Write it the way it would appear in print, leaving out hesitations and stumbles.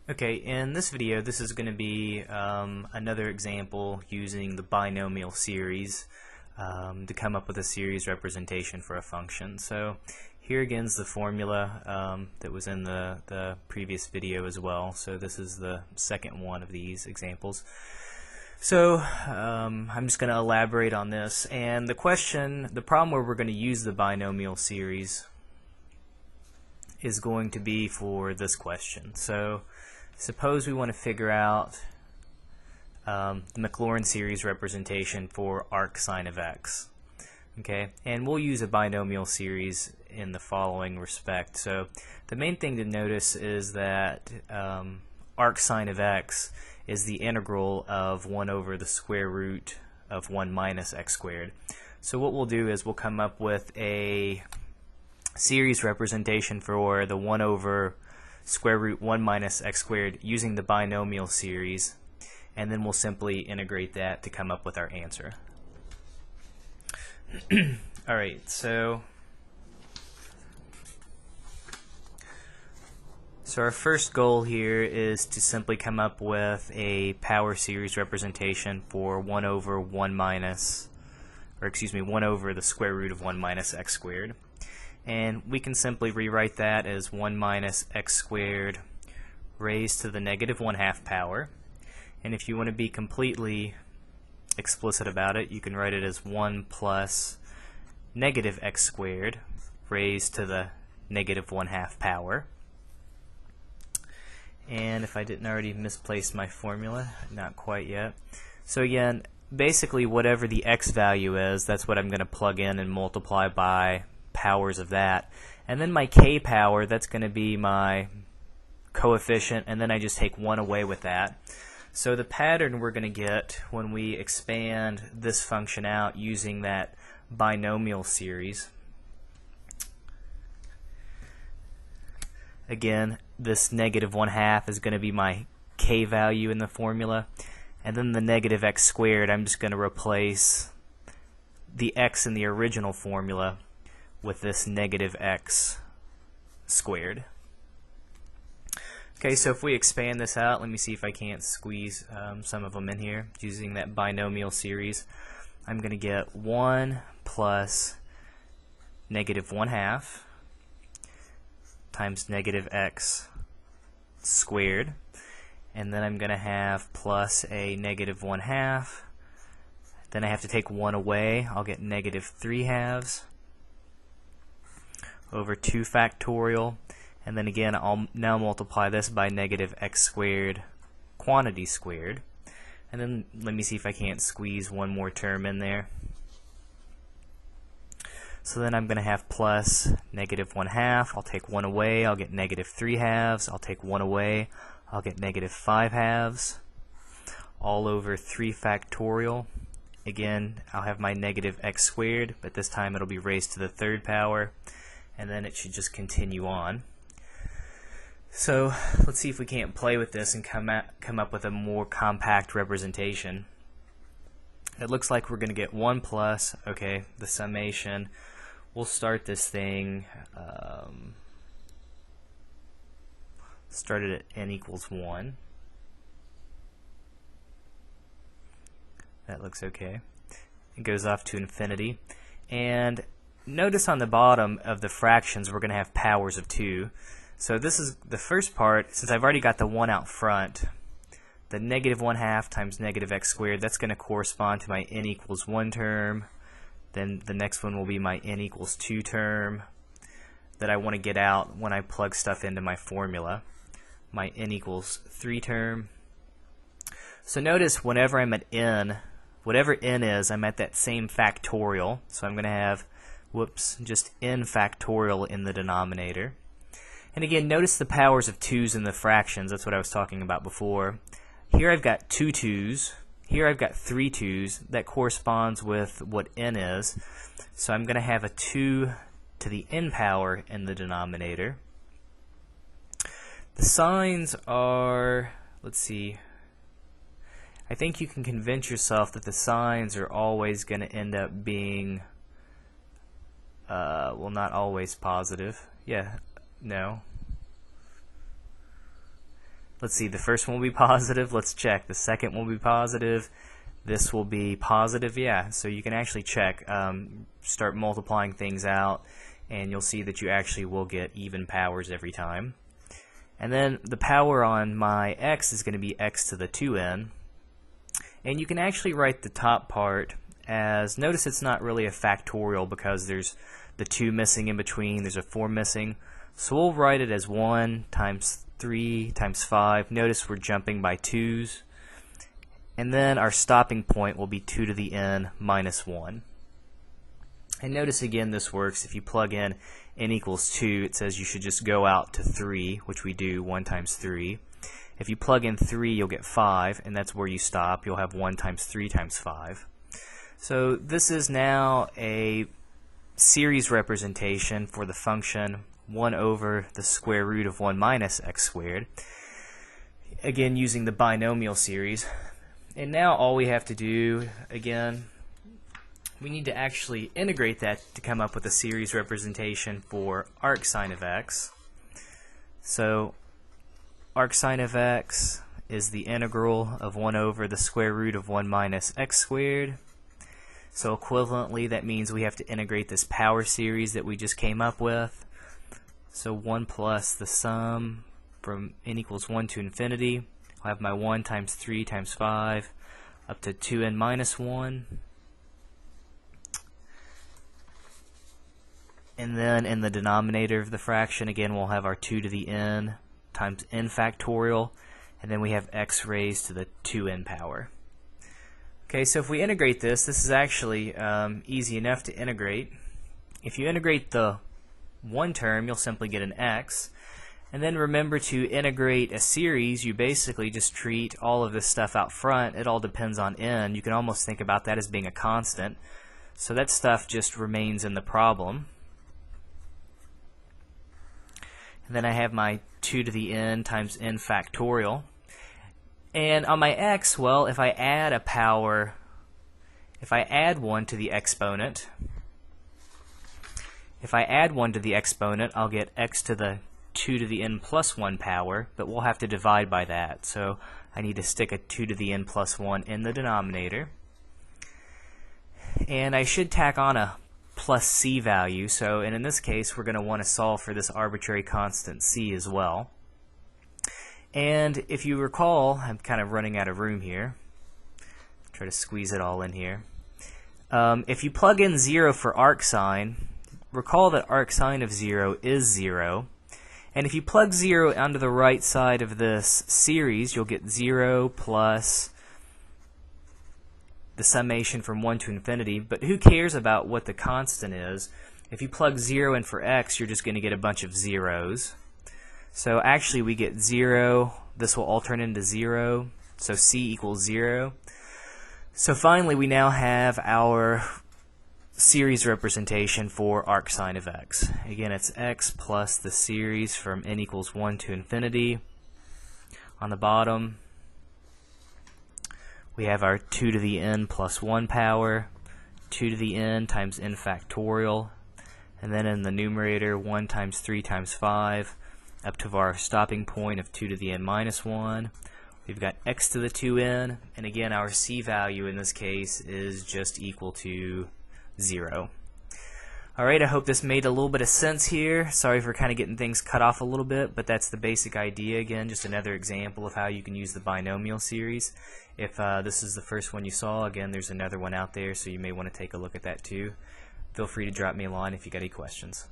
Okay, in this video, this is going to be another example using the binomial series to come up with a series representation for a function. So here again is the formula that was in the previous video as well. So this is the second one of these examples. So I'm just going to elaborate on this. And the problem where we're going to use the binomial series is going to be for this question. So suppose we want to figure out the Maclaurin series representation for arcsin of x. Okay, and we'll use a binomial series in the following respect. So the main thing to notice is that arcsin of x is the integral of 1 over the square root of 1 minus x squared. So what we'll do is we'll come up with a series representation for the 1 over square root 1 minus x squared using the binomial series, and then we'll simply integrate that to come up with our answer. Alright, so our first goal here is to simply come up with a power series representation for 1 over 1 minus, or excuse me, 1 over the square root of 1 minus x squared. And we can simply rewrite that as 1 minus x squared raised to the negative 1/2 power. And if you want to be completely explicit about it, you can write it as 1 plus negative x squared raised to the negative 1/2 power. And if I didn't already misplace my formula, not quite yet. So again, basically whatever the x value is, that's what I'm going to plug in and multiply by powers of that. And then my k power, that's going to be my coefficient, and then I just take 1 away with that. So the pattern we're going to get when we expand this function out using that binomial series, again, this negative 1/2 is going to be my k value in the formula, and then the negative x squared, I'm just going to replace the x in the original formula with this negative x squared. Okay, so if we expand this out, let me see if I can't squeeze some of them in here using that binomial series. I'm going to get 1 plus negative 1/2 times negative x squared, and then I'm going to have plus a negative 1/2. Then I have to take 1 away. I'll get negative 3/2 over 2 factorial, and then again I'll now multiply this by negative x squared quantity squared, and then let me see if I can't squeeze one more term in there. So then I'm going to have plus negative 1/2, I'll take 1 away, I'll get negative 3/2, I'll take 1 away, I'll get negative 5/2, all over 3 factorial. Again, I'll have my negative x squared, but this time it'll be raised to the 3rd power, and then it should just continue on. So let's see if we can't play with this and come up with a more compact representation. It looks like we're going to get 1 plus, okay, the summation. We'll start this thing, start it at n equals 1. That looks okay. It goes off to infinity. And notice on the bottom of the fractions we're going to have powers of 2. So this is the first part. Since I've already got the 1 out front, the negative 1/2 times negative x squared, that's going to correspond to my n equals 1 term. Then the next one will be my n equals 2 term that I want to get out when I plug stuff into my formula. My n equals 3 term. So notice whenever I'm at n, whatever n is, I'm at that same factorial. So I'm going to have, whoops, just n factorial in the denominator. And again, notice the powers of 2's in the fractions. That's what I was talking about before. Here I've got 2 2's. Here I've got 3 2's. That corresponds with what n is. So I'm going to have a 2 to the n power in the denominator. The signs are, let's see, I think you can convince yourself that the signs are always going to end up being, well, not always positive. Yeah, no. let's see, the first one will be positive. Let's check. The second will be positive. This will be positive. Yeah, so you can actually check. Start multiplying things out, and you'll see that you actually will get even powers every time. And then the power on my x is going to be x to the 2n. And you can actually write the top part as, notice it's not really a factorial because there's the 2 missing in between, there's a 4 missing. So we'll write it as 1 times 3 times 5. Notice we're jumping by 2's. And then our stopping point will be 2 to the n minus 1. And notice again this works. If you plug in n equals 2, it says you should just go out to 3, which we do, 1 times 3. If you plug in 3, you'll get 5, and that's where you stop. You'll have 1 times 3 times 5. So this is now a series representation for the function 1 over the square root of 1 minus x squared. Again, using the binomial series. And now all we have to do, again, we need to actually integrate that to come up with a series representation for arcsin of x. So arcsin of x is the integral of 1 over the square root of 1 minus x squared. So equivalently, that means we have to integrate this power series that we just came up with. So 1 plus the sum from n equals 1 to infinity. I'll have my 1 times 3 times 5 up to 2n minus 1. And then in the denominator of the fraction, again, we'll have our 2 to the n times n factorial. And then we have x raised to the 2n power. Okay, so if we integrate this is actually easy enough to integrate. If you integrate the one term, you'll simply get an x. And then remember, to integrate a series, you basically just treat all of this stuff out front. It all depends on n. You can almost think about that as being a constant. So that stuff just remains in the problem. And then I have my 2 to the n times n factorial. And on my x, well, if I add a power, if I add 1 to the exponent, I'll get x to the 2 to the n plus 1 power, but we'll have to divide by that. So I need to stick a 2 to the n plus 1 in the denominator. And I should tack on a plus c value. So, and in this case, we're going to want to solve for this arbitrary constant c as well. And if you recall, I'm kind of running out of room here. Try to squeeze it all in here. If you plug in 0 for arcsin, recall that arcsin of 0 is 0. And if you plug 0 onto the right side of this series, you'll get 0 plus the summation from 1 to infinity. But who cares about what the constant is? If you plug 0 in for x, you're just going to get a bunch of zeros. So actually we get 0, this will all turn into 0, so c equals 0. So finally we now have our series representation for arcsin of x. Again, it's x plus the series from n equals 1 to infinity. On the bottom, we have our 2 to the n plus 1 power, 2 to the n times n factorial, and then in the numerator, 1 times 3 times 5, up to our stopping point of 2 to the n minus 1. We've got x to the 2n, and again, our c value in this case is just equal to 0. Alright, I hope this made a little bit of sense here. Sorry for kind of getting things cut off a little bit, but that's the basic idea. Again, just another example of how you can use the binomial series. If this is the first one you saw, again, there's another one out there, so you may want to take a look at that too. Feel free to drop me a line if you got any questions.